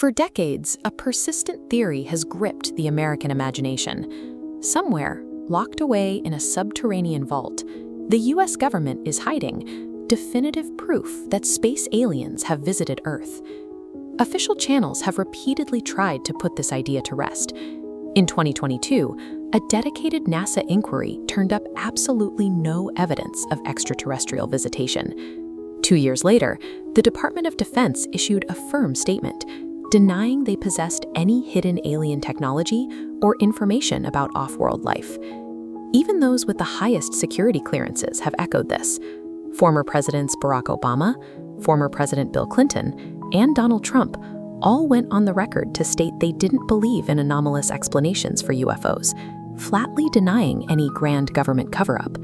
For decades, a persistent theory has gripped the American imagination. Somewhere, locked away in a subterranean vault, the US government is hiding definitive proof that space aliens have visited Earth. Official channels have repeatedly tried to put this idea to rest. In 2022, a dedicated NASA inquiry turned up absolutely no evidence of extraterrestrial visitation. 2 years later, the Department of Defense issued a firm statement, denying they possessed any hidden alien technology or information about off-world life. Even those with the highest security clearances have echoed this. Former Presidents Barack Obama, former President Bill Clinton, and Donald Trump all went on the record to state they didn't believe in anomalous explanations for UFOs, flatly denying any grand government cover-up.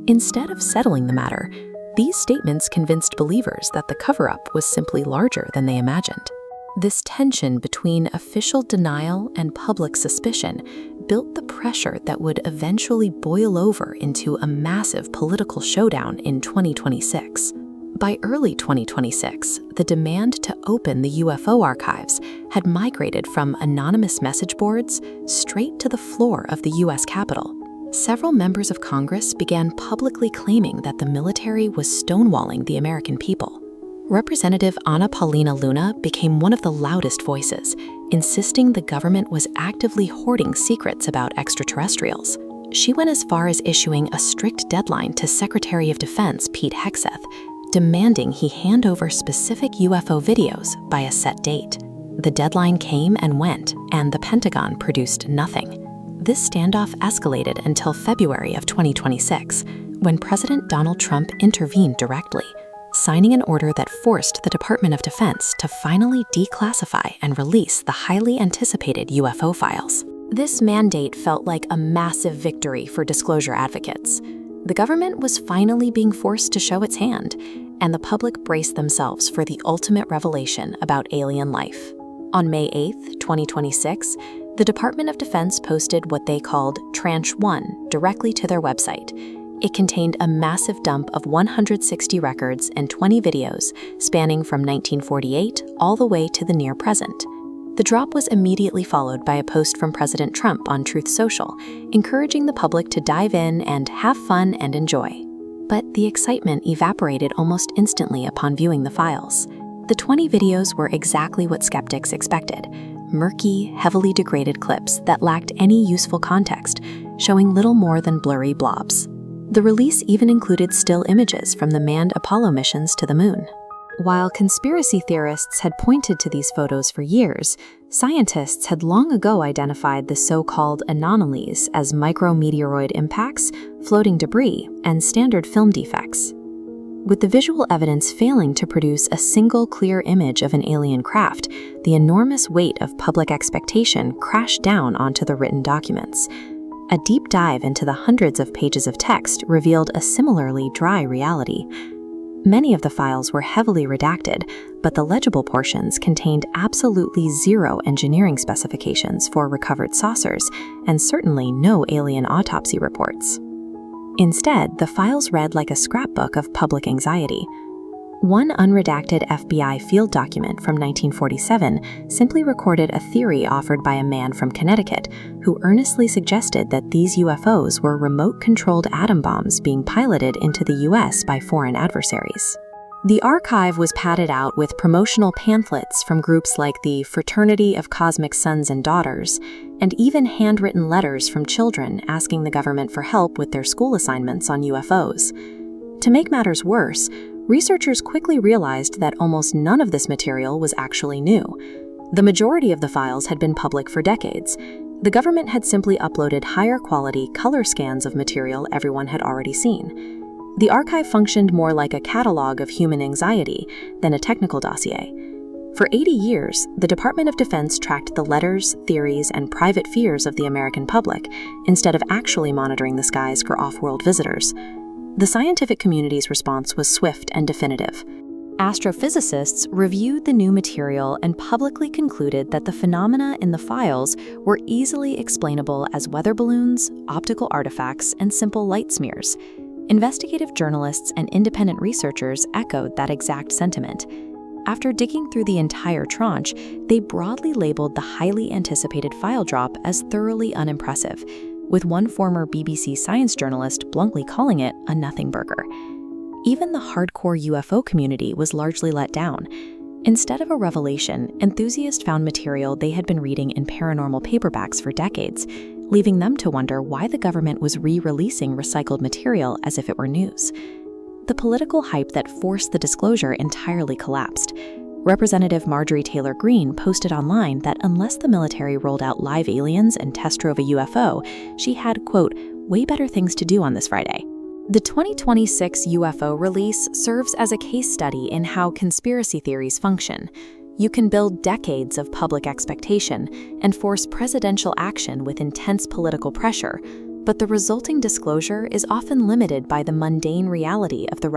Instead of settling the matter, these statements convinced believers that the cover-up was simply larger than they imagined. This tension between official denial and public suspicion built the pressure that would eventually boil over into a massive political showdown in 2026. By early 2026, the demand to open the UFO archives had migrated from anonymous message boards straight to the floor of the US Capitol. Several members of Congress began publicly claiming that the military was stonewalling the American people. Representative Ana Paulina Luna became one of the loudest voices, insisting the government was actively hoarding secrets about extraterrestrials. She went as far as issuing a strict deadline to Secretary of Defense Pete Hegseth, demanding he hand over specific UFO videos by a set date. The deadline came and went, and the Pentagon produced nothing. This standoff escalated until February of 2026, when President Donald Trump intervened directly, signing an order that forced the Department of Defense to finally declassify and release the highly anticipated UFO files. This mandate felt like a massive victory for disclosure advocates. The government was finally being forced to show its hand, and the public braced themselves for the ultimate revelation about alien life. On May 8, 2026, the Department of Defense posted what they called Tranche 1 directly to their website. It contained a massive dump of 160 records and 20 videos spanning from 1948 all the way to the near present. The drop was immediately followed by a post from President Trump on Truth Social, encouraging the public to dive in and have fun and enjoy. But the excitement evaporated almost instantly upon viewing the files. The 20 videos were exactly what skeptics expected: murky, heavily degraded clips that lacked any useful context, showing little more than blurry blobs. The release even included still images from the manned Apollo missions to the moon. While conspiracy theorists had pointed to these photos for years, scientists had long ago identified the so-called anomalies as micrometeoroid impacts, floating debris, and standard film defects. With the visual evidence failing to produce a single clear image of an alien craft, the enormous weight of public expectation crashed down onto the written documents. A deep dive into the hundreds of pages of text revealed a similarly dry reality. Many of the files were heavily redacted, but the legible portions contained absolutely zero engineering specifications for recovered saucers, and certainly no alien autopsy reports. Instead, the files read like a scrapbook of public anxiety. One unredacted FBI field document from 1947 simply recorded a theory offered by a man from Connecticut who earnestly suggested that these UFOs were remote-controlled atom bombs being piloted into the US by foreign adversaries. The archive was padded out with promotional pamphlets from groups like the Fraternity of Cosmic Sons and Daughters, and even handwritten letters from children asking the government for help with their school assignments on UFOs. To make matters worse, researchers quickly realized that almost none of this material was actually new. The majority of the files had been public for decades. The government had simply uploaded higher-quality color scans of material everyone had already seen. The archive functioned more like a catalog of human anxiety than a technical dossier. For 80 years, the Department of Defense tracked the letters, theories, and private fears of the American public instead of actually monitoring the skies for off-world visitors. The scientific community's response was swift and definitive. Astrophysicists reviewed the new material and publicly concluded that the phenomena in the files were easily explainable as weather balloons, optical artifacts, and simple light smears. Investigative journalists and independent researchers echoed that exact sentiment. After digging through the entire tranche, they broadly labeled the highly anticipated file drop as thoroughly unimpressive, with one former BBC science journalist bluntly calling it a nothing burger. Even the hardcore UFO community was largely let down. Instead of a revelation, enthusiasts found material they had been reading in paranormal paperbacks for decades, leaving them to wonder why the government was re-releasing recycled material as if it were news. The political hype that forced the disclosure entirely collapsed. Representative Marjorie Taylor Greene posted online that unless the military rolled out live aliens and test drove a UFO, she had, quote, way better things to do on this Friday. The 2026 UFO release serves as a case study in how conspiracy theories function. You can build decades of public expectation and force presidential action with intense political pressure, but the resulting disclosure is often limited by the mundane reality of the